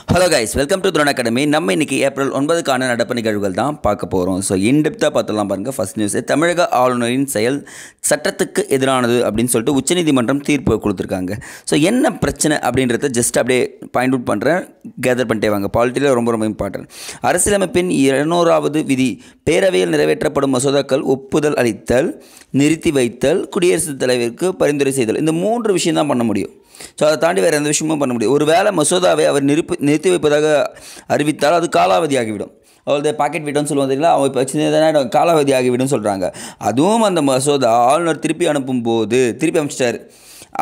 Hello guys, welcome to drone academy. நம்ம இன்னைக்கு April 9க்கான நடப்பு நிகழ்வுகள் தான் பார்க்க போகிறோம். ஸோ இன்டெப்த்தாக பார்த்தலாம் பாருங்கள். ஃபர்ஸ்ட் நியூஸ், தமிழக ஆளுநரின் செயல் சட்டத்துக்கு எதிரானது அப்படின்னு சொல்லிட்டு உச்சநீதிமன்றம் தீர்ப்பு கொடுத்துருக்காங்க. ஸோ என்ன பிரச்சனை அப்படின்றத ஜஸ்ட் அப்படியே பாயிண்ட் அவுட் பண்ணுறேன், கேதர் பண்ணிட்டே வாங்க. பாலிட்டியில் ரொம்ப ரொம்ப இம்பார்ட்டன்ட். அரசியலமைப்பின் 200வது விதி, பேரவையில் நிறைவேற்றப்படும் மசோதாக்கள் ஒப்புதல் அளித்தல், நிறுத்தி வைத்தல், குடியரசுத் தலைவருக்கு பரிந்துரை செய்தல், இந்த 3 விஷயம் தான் பண்ண முடியும். ஸோ அதை தாண்டி வேறு எந்த விஷயமும் பண்ண முடியும். ஒரு வேளை மசோதாவை அவர் நிறுத்தி வைப்பதாக அறிவித்தால் அது காலாவதி ஆகிவிடும். அவரது பாக்கெட் விட்டோன்னு சொல்லுவாங்க தெரியுங்களா, அவங்க இப்போ சின்னதான காலாவதி ஆகிவிடும் சொல்கிறாங்க. அதுவும் அந்த மசோதா ஆளுநர் திருப்பி அனுப்பும்போது, திருப்பி அனுப்பிச்சிட்டாரு,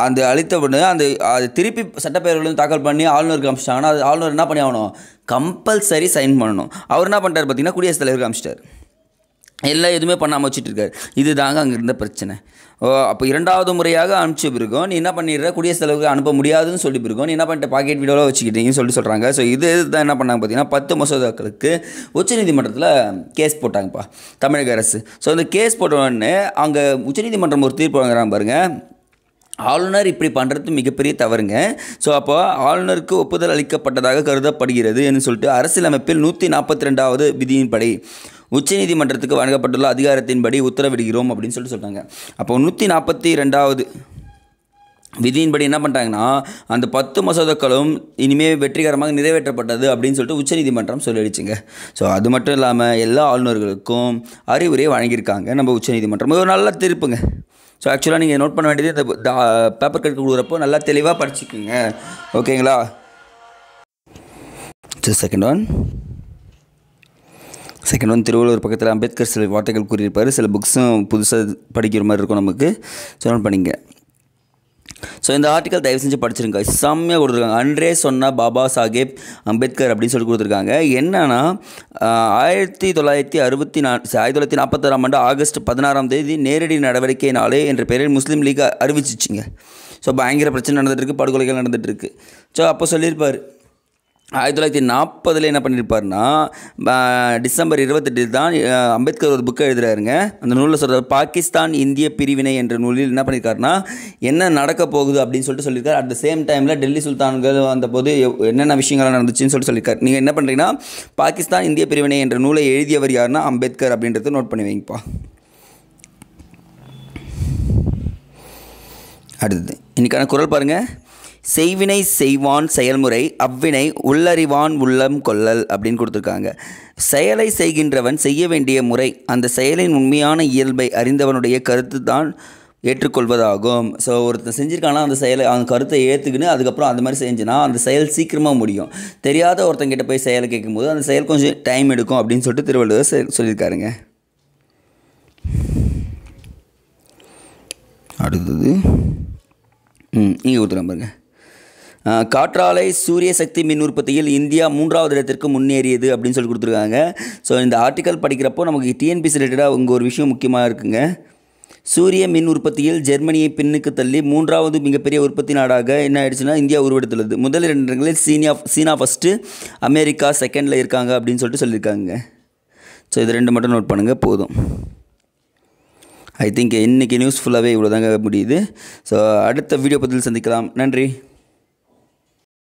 அந்த அளித்த உடனே அது திருப்பி சட்டப்பேரவையில் தாக்கல் பண்ணி ஆளுநருக்கு அனுப்பிச்சிட்டாங்கன்னா அது ஆளுநர் என்ன பண்ணி ஆகணும், கம்பல்சரி சைன் பண்ணணும். அவர் என்ன பண்ணிட்டார் பார்த்தீங்கன்னா, குடியரசுத் தலைவருக்கு அனுப்பிச்சிட்டார். எல்லாம் எதுவுமே பண்ணாமல் வச்சுட்ருக்காரு. இது தாங்க அங்கே இருந்த பிரச்சனை. அப்போ 2வது முறையாக அனுப்பிச்ச பிறகும் நீ என்ன பண்ணிடுற, குடியரசுத் தலைவருக்கு அனுப்ப முடியாதுன்னு சொல்லி பிறகும் நீ என்ன பண்ணிட்ட, பாக்கெட் வீடியோவில் வச்சுக்கிட்டீங்கன்னு சொல்கிறாங்க. ஸோ இது தான் என்ன பண்ணாங்க பார்த்தீங்கன்னா, 10 மசோதாக்களுக்கு உச்சநீதிமன்றத்தில் கேஸ் போட்டாங்கப்பா தமிழக அரசு. ஸோ இந்த கேஸ் போட்ட உடனே அங்கே உச்சநீதிமன்றம் ஒரு தீர்ப்பு வாங்குறாங்க பாருங்கள். ஆளுநர் இப்படி பண்ணுறது மிகப்பெரிய தவறுங்க. ஸோ அப்போ ஆளுநருக்கு ஒப்புதல் அளிக்கப்பட்டதாக கருதப்படுகிறது சொல்லிட்டு அரசியலமைப்பில் 142வது விதியின்படி உச்சநீதிமன்றத்துக்கு வழங்கப்பட்டுள்ள அதிகாரத்தின்படி உத்தரவிடுகிறோம் அப்படின்னு சொல்லிட்டாங்க. அப்போ 142வது விதியின்படி என்ன பண்ணிட்டாங்கன்னா, அந்த 10 மசோதாக்களும் இனிமேல் வெற்றிகரமாக நிறைவேற்றப்பட்டது அப்படின்னு சொல்லிட்டு உச்சநீதிமன்றம் சொல்லிடுச்சுங்க. ஸோ அது மட்டும் இல்லாமல் எல்லா ஆளுநர்களுக்கும் அறிவுரையை வழங்கியிருக்காங்க நம்ம உச்சநீதிமன்றம். ஒரு நல்ல தீர்ப்புங்க. ஸோ ஆக்சுவலாக நீங்கள் நோட் பண்ண வேண்டியது, இந்த பேப்பர் கட் கொடுக்குறப்போ நல்லா தெளிவாக படிச்சுக்குங்க, ஓகேங்களா? செகண்ட் ஒன் திருவள்ளுவர் பக்கத்தில் அம்பேத்கர் சில வார்த்தைகள் கூறியிருப்பார். சில புக்ஸும் புதுசாக படிக்கிற மாதிரி இருக்கும் நமக்கு. ஸோ நோட் பண்ணிங்க. ஸோ இந்த ஆர்டிக்கல் தயவு செஞ்சு படிச்சிருங்க, செம்மையாக கொடுத்துருக்காங்க. அன்றே சொன்ன பாபா சாஹேப் அம்பேத்கர் அப்படின்னு சொல்லி கொடுத்துருக்காங்க. என்னன்னா 1946 ஆண்டு ஆகஸ்ட் 16ஆம் தேதி நேரடி நடவடிக்கை நாளே என்ற பெயரில் முஸ்லீம் லீக் அறிவிச்சிச்சிங்க. ஸோ பயங்கர பிரச்சனை நடந்துகிட்ருக்கு, படுகொலைகள் நடந்துகிட்ருக்கு. ஸோ அப்போ சொல்லியிருப்பார், 1940 என்ன பண்ணியிருப்பார்னா, டிசம்பர் 28 தான் அம்பேத்கர் ஒரு புக்கை எழுதுகிறாருங்க. அந்த நூலில் சொல்கிறார், பாகிஸ்தான் இந்திய பிரிவினை என்ற நூலில் என்ன பண்ணியிருக்காருனா, என்ன நடக்க போகுது அப்படின்னு சொல்லியிருக்காரு. அட் த சேம் டைமில் டெல்லி சுல்தான்கள் வந்தபோது என்னென்ன விஷயங்கள்லாம் நடந்துச்சுன்னு சொல்லியிருக்காரு. நீங்கள் என்ன பண்ணுறீங்கன்னா, பாகிஸ்தான் இந்திய பிரிவினை என்ற நூலை எழுதியவர் யாருன்னா அம்பேத்கர் அப்படின்றத நோட் பண்ணி வைங்கப்பா. அடுத்தது இன்றைக்கான குறள் பாருங்கள். செய்வினை செய்வான் செயல்முறை, அவ்வினை உள்ளறிவான் உள்ளம் கொள்ளல் அப்படின்னு கொடுத்துருக்காங்க. செயலை செய்கின்றவன் செய்ய வேண்டிய முறை, அந்த செயலின் உண்மையான இயல்பை அறிந்தவனுடைய கருத்து தான் ஏற்றுக்கொள்வதாகும். ஸோ ஒருத்தர் செஞ்சுருக்கானா அந்த செயலை, அந்த கருத்தை ஏற்றுக்கின்னு அதுக்கப்புறம் அந்த மாதிரி செஞ்சுனா அந்த செயல் சீக்கிரமாக முடியும். தெரியாத ஒருத்தங்கிட்ட போய் செயலை கேட்கும்போது அந்த செயல் கொஞ்சம் டைம் எடுக்கும் அப்படின்னு சொல்லிட்டு திருவள்ளுவர் சொல்லியிருக்காருங்க. அடுத்தது இங்கே கொடுத்துருக்காங்க பாருங்க. காற்றாலை சூரிய சக்தி மின் உற்பத்தியில் இந்தியா 3வது இடத்திற்கு முன்னேறியது அப்படின்னு சொல்லி கொடுத்துருக்காங்க. ஸோ இந்த ஆர்டிக்கல் படிக்கிறப்போ நமக்கு டிஎன்பிசி ரிலேட்டடாக இங்கே ஒரு விஷயம் முக்கியமாக இருக்குங்க. சூரிய மின் உற்பத்தியில் ஜெர்மனியை பின்னுக்கு தள்ளி 3வது மிகப்பெரிய உற்பத்தி நாடாக என்ன ஆயிடுச்சுன்னா இந்தியா உருவெடுத்துள்ளது. முதல் 2 இடங்களில் சீனா ஃபஸ்ட்டு, அமெரிக்கா செகண்டில் இருக்காங்க அப்படின்னு சொல்லிட்டு சொல்லியிருக்காங்க. ஸோ இது 2 மட்டும் நோட் பண்ணுங்கள் போதும். ஐ திங்க் இன்றைக்கி நியூஸ் ஃபுல்லாகவே இவ்வளோ தாங்க முடியுது. ஸோ அடுத்த வீடியோ பதில் சந்திக்கலாம். நன்றி.